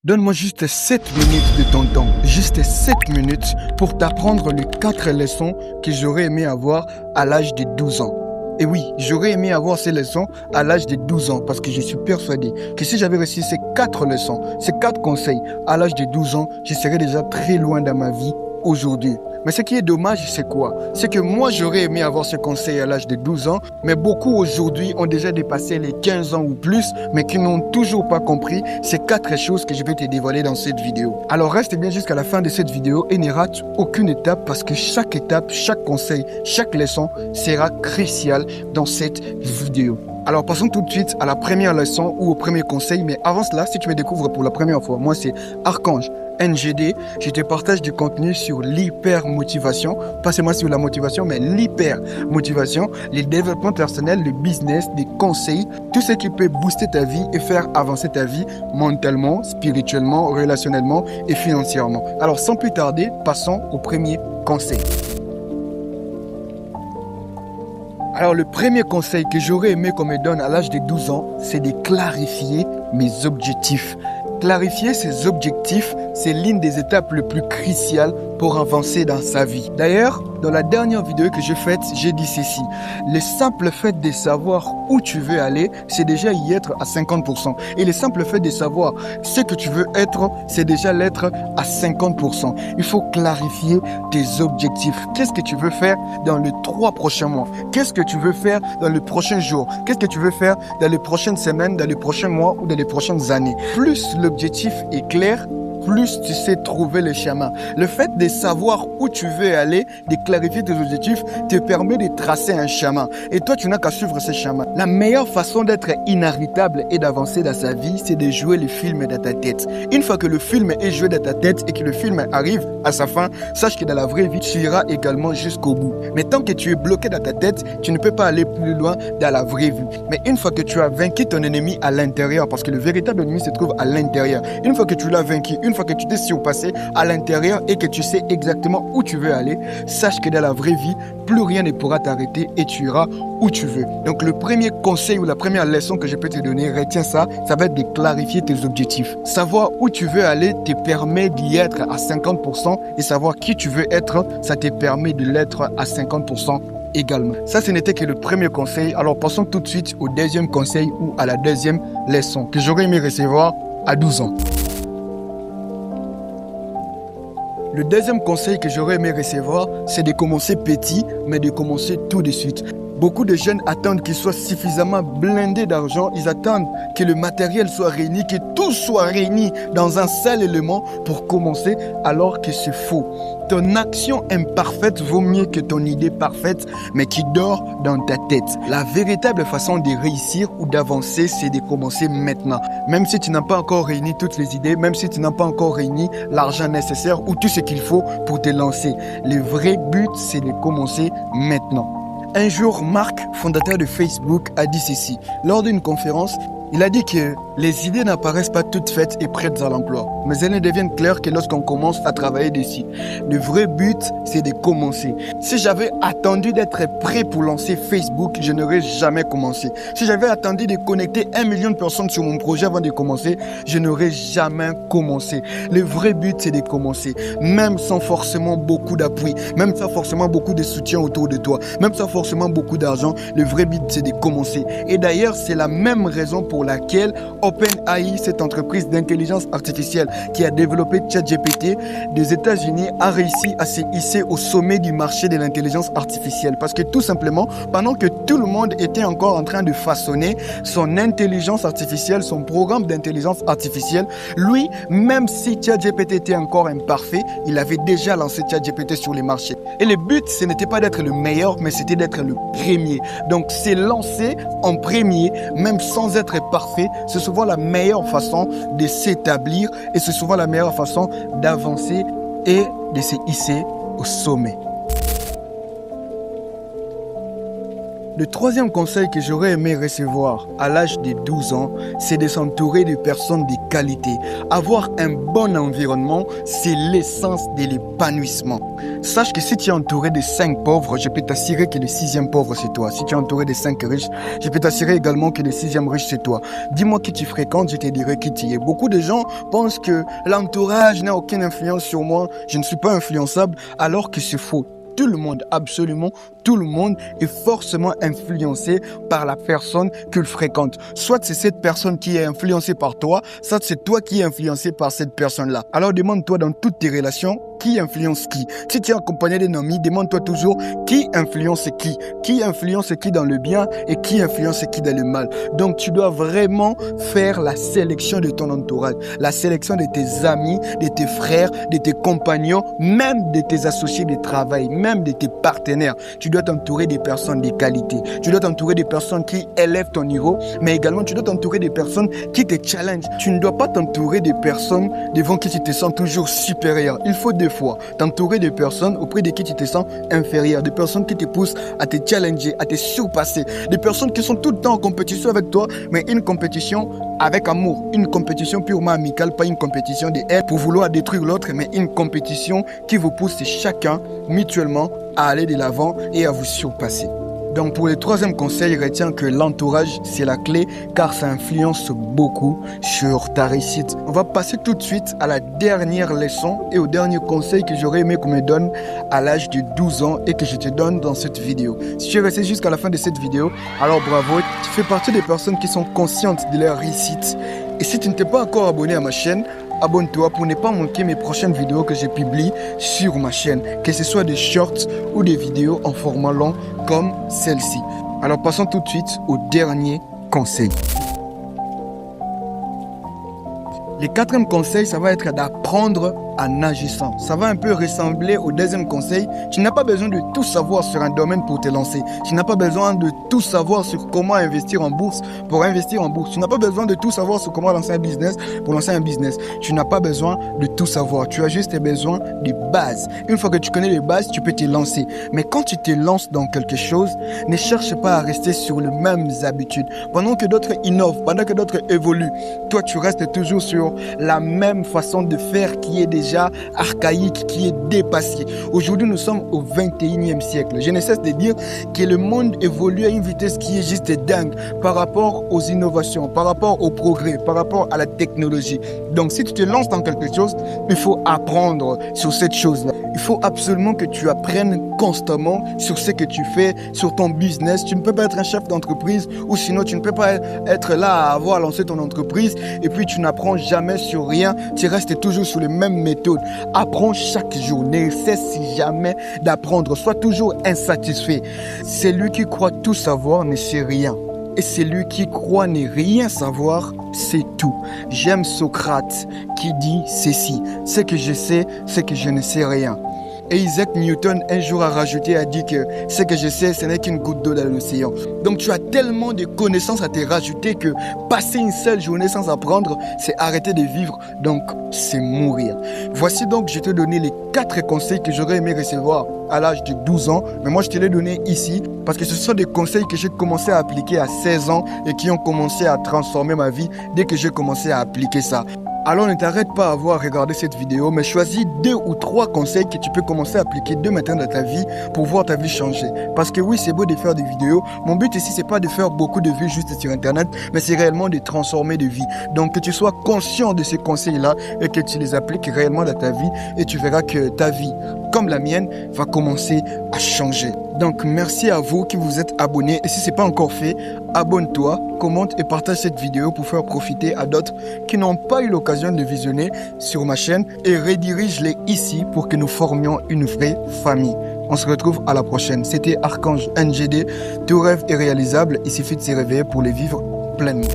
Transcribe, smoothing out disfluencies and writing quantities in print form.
Donne-moi juste 7 minutes de ton temps, juste 7 minutes pour t'apprendre les 4 leçons que j'aurais aimé avoir à l'âge de 12 ans. Et oui, j'aurais aimé avoir ces leçons à l'âge de 12 ans parce que je suis persuadé que si j'avais reçu ces 4 leçons, ces 4 conseils à l'âge de 12 ans, je serais déjà très loin dans ma vie aujourd'hui. Mais ce qui est dommage, c'est quoi? C'est que moi, j'aurais aimé avoir ce conseil à l'âge de 12 ans, mais beaucoup aujourd'hui ont déjà dépassé les 15 ans ou plus, mais qui n'ont toujours pas compris ces 4 choses que je vais te dévoiler dans cette vidéo. Alors reste bien jusqu'à la fin de cette vidéo et ne rate aucune étape parce que chaque étape, chaque conseil, chaque leçon sera cruciale dans cette vidéo. Alors passons tout de suite à la première leçon ou au premier conseil, mais avant cela, si tu me découvres pour la première fois, moi c'est Archange NGD, je te partage du contenu sur l'hyper-motivation, pas seulement sur la motivation, mais l'hyper-motivation, le développement personnel, le business, des conseils, tout ce qui peut booster ta vie et faire avancer ta vie mentalement, spirituellement, relationnellement et financièrement. Alors sans plus tarder, passons au premier conseil. Alors le premier conseil que j'aurais aimé qu'on me donne à l'âge de 12 ans, c'est de clarifier mes objectifs. Clarifier ses objectifs, c'est l'une des étapes les plus cruciales pour avancer dans sa vie. D'ailleurs, dans la dernière vidéo que j'ai faite, j'ai dit ceci. Le simple fait de savoir où tu veux aller, c'est déjà y être à 50%. Et le simple fait de savoir ce que tu veux être, c'est déjà l'être à 50%. Il faut clarifier tes objectifs. Qu'est-ce que tu veux faire dans les 3 prochains mois? Qu'est-ce que tu veux faire dans les prochains jours? Qu'est-ce que tu veux faire dans les prochaines semaines, dans les prochains mois ou dans les prochaines années? Plus l'objectif est clair, plus tu sais trouver le chemin. Le fait de savoir où tu veux aller, de clarifier tes objectifs, te permet de tracer un chemin. Et toi, tu n'as qu'à suivre ce chemin. La meilleure façon d'être inarrêtable et d'avancer dans sa vie, c'est de jouer le film dans ta tête. Une fois que le film est joué dans ta tête et que le film arrive à sa fin, sache que dans la vraie vie, tu iras également jusqu'au bout. Mais tant que tu es bloqué dans ta tête, tu ne peux pas aller plus loin dans la vraie vie. Mais une fois que tu as vaincu ton ennemi à l'intérieur, parce que le véritable ennemi se trouve à l'intérieur, une fois que tu l'as vaincu, une fois que tu t'es surpassé à l'intérieur et que tu sais exactement où tu veux aller, sache que dans la vraie vie, plus rien ne pourra t'arrêter et tu iras où tu veux. Donc le premier conseil ou la première leçon que je peux te donner, retiens ça, ça va être de clarifier tes objectifs. Savoir où tu veux aller te permet d'y être à 50% et savoir qui tu veux être, ça te permet de l'être à 50% également. Ça, ce n'était que le premier conseil. Alors passons tout de suite au deuxième conseil ou à la deuxième leçon que j'aurais aimé recevoir à 12 ans. Le deuxième conseil que j'aurais aimé recevoir, c'est de commencer petit, mais de commencer tout de suite. Beaucoup de jeunes attendent qu'ils soient suffisamment blindés d'argent, ils attendent que le matériel soit réuni, que tout soit réuni dans un seul élément pour commencer, alors que c'est faux. Ton action imparfaite vaut mieux que ton idée parfaite, mais qui dort dans ta tête. La véritable façon de réussir ou d'avancer, c'est de commencer maintenant. Même si tu n'as pas encore réuni toutes les idées, même si tu n'as pas encore réuni l'argent nécessaire ou tout ce qu'il faut pour te lancer. Le vrai but, c'est de commencer maintenant. Un jour, Mark, fondateur de Facebook, a dit ceci. Lors d'une conférence, il a dit que les idées n'apparaissent pas toutes faites et prêtes à l'emploi, mais elles ne deviennent claires que lorsqu'on commence à travailler dessus. Le vrai but, c'est de commencer. Si j'avais attendu d'être prêt pour lancer Facebook, je n'aurais jamais commencé. Si j'avais attendu de connecter 1 million de personnes sur mon projet avant de commencer, je n'aurais jamais commencé. Le vrai but, c'est de commencer, même sans forcément beaucoup d'appui, même sans forcément beaucoup de soutien autour de toi, même sans forcément beaucoup d'argent. Le vrai but, c'est de commencer. Et d'ailleurs, c'est la même raison pour laquelle OpenAI, cette entreprise d'intelligence artificielle qui a développé ChatGPT des États-Unis, a réussi à se hisser au sommet du marché de l'intelligence artificielle. Parce que tout simplement, pendant que tout le monde était encore en train de façonner son intelligence artificielle, son programme d'intelligence artificielle, lui, même si ChatGPT était encore imparfait, il avait déjà lancé ChatGPT sur les marchés. Et le but, ce n'était pas d'être le meilleur, mais c'était d'être le premier. Donc, c'est lancer en premier, même sans être parfait, c'est souvent la meilleure façon de s'établir et c'est souvent la meilleure façon d'avancer et de se hisser au sommet. Le troisième conseil que j'aurais aimé recevoir à l'âge de 12 ans, c'est de s'entourer de personnes de qualité. Avoir un bon environnement, c'est l'essence de l'épanouissement. Sache que si tu es entouré de 5 pauvres, je peux t'assurer que le 6e pauvre c'est toi. Si tu es entouré de 5 riches, je peux t'assurer également que le 6e riche c'est toi. Dis-moi qui tu fréquentes, je te dirai qui tu es. Beaucoup de gens pensent que l'entourage n'a aucune influence sur moi, je ne suis pas influençable, alors que c'est faux. Tout le monde, absolument tout le monde est forcément influencé par la personne qu'il fréquente. Soit c'est cette personne qui est influencée par toi, soit c'est toi qui es influencé par cette personne-là. Alors demande-toi dans toutes tes relations, qui influence qui? Si tu es accompagné d'un ami, demande-toi toujours qui influence qui? Qui influence qui dans le bien et qui influence qui dans le mal? Donc tu dois vraiment faire la sélection de ton entourage, la sélection de tes amis, de tes frères, de tes compagnons, même de tes associés de travail, même de tes partenaires. Tu dois t'entourer des personnes de qualité. Tu dois t'entourer des personnes qui élèvent ton niveau, mais également tu dois t'entourer des personnes qui te challengent. Tu ne dois pas t'entourer des personnes devant qui tu te sens toujours supérieur. Il faut deux fois t'entourer de personnes auprès de qui tu te sens inférieur, des personnes qui te poussent à te challenger, à te surpasser, des personnes qui sont tout le temps en compétition avec toi, mais une compétition avec amour, une compétition purement amicale, pas une compétition de haine pour vouloir détruire l'autre, mais une compétition qui vous pousse chacun mutuellement à aller de l'avant et à vous surpasser. Donc pour le troisième conseil, retiens que l'entourage c'est la clé car ça influence beaucoup sur ta réussite. On va passer tout de suite à la dernière leçon et au dernier conseil que j'aurais aimé qu'on me donne à l'âge de 12 ans et que je te donne dans cette vidéo. Si tu es resté jusqu'à la fin de cette vidéo, alors bravo, tu fais partie des personnes qui sont conscientes de leur réussite. Et si tu ne t'es pas encore abonné à ma chaîne, abonne-toi pour ne pas manquer mes prochaines vidéos que je publie sur ma chaîne, que ce soit des shorts ou des vidéos en format long comme celle-ci. Alors passons tout de suite au dernier conseil. Le quatrième conseil, ça va être d'apprendre en agissant. Ça va un peu ressembler au deuxième conseil. Tu n'as pas besoin de tout savoir sur un domaine pour te lancer. Tu n'as pas besoin de tout savoir sur comment investir en bourse pour investir en bourse. Tu n'as pas besoin de tout savoir sur comment lancer un business pour lancer un business. Tu n'as pas besoin de tout savoir. Tu as juste besoin des bases. Une fois que tu connais les bases, tu peux te lancer. Mais quand tu te lances dans quelque chose, ne cherche pas à rester sur les mêmes habitudes. Pendant que d'autres innovent, pendant que d'autres évoluent, toi tu restes toujours sur la même façon de faire qui est déjà archaïque, qui est dépassée. Aujourd'hui, nous sommes au 21e siècle. Je ne cesse de dire que le monde évolue à une vitesse qui est juste dingue par rapport aux innovations, par rapport au progrès, par rapport à la technologie. Donc, si tu te lances dans quelque chose, il faut apprendre sur cette chose-là. Il faut absolument que tu apprennes constamment sur ce que tu fais, sur ton business. Tu ne peux pas être un chef d'entreprise ou sinon tu ne peux pas être là à avoir lancé ton entreprise et puis tu n'apprends jamais sur rien. Tu restes toujours sur les mêmes méthodes. Apprends chaque jour. Ne cesse jamais d'apprendre. Sois toujours insatisfait. Celui qui croit tout savoir ne sait rien. Et celui qui croit ne rien savoir, c'est tout. J'aime Socrate qui dit ceci. Ce que je sais, c'est que je ne sais rien. Et Isaac Newton, un jour, a rajouté, a dit que ce que je sais, ce n'est qu'une goutte d'eau dans l'océan. Donc tu as tellement de connaissances à te rajouter que passer une seule journée sans apprendre, c'est arrêter de vivre, donc c'est mourir. Voici donc, je t'ai donné les 4 conseils que j'aurais aimé recevoir à l'âge de 12 ans. Mais moi, je te les donné ici parce que ce sont des conseils que j'ai commencé à appliquer à 16 ans et qui ont commencé à transformer ma vie dès que j'ai commencé à appliquer ça. Alors ne t'arrête pas à avoir regardé cette vidéo, mais choisis 2 ou 3 conseils que tu peux commencer à appliquer dès maintenant dans ta vie pour voir ta vie changer. Parce que oui, c'est beau de faire des vidéos. Mon but ici, c'est pas de faire beaucoup de vues juste sur Internet, mais c'est réellement de transformer des vies. Donc que tu sois conscient de ces conseils-là et que tu les appliques réellement dans ta vie et tu verras que ta vie, comme la mienne, va commencer à changer. Donc merci à vous qui vous êtes abonnés et si ce n'est pas encore fait, abonne-toi, commente et partage cette vidéo pour faire profiter à d'autres qui n'ont pas eu l'occasion de visionner sur ma chaîne et redirige-les ici pour que nous formions une vraie famille. On se retrouve à la prochaine. C'était Archange NGD. Tout rêve est réalisable, il suffit de se réveiller pour les vivre pleinement.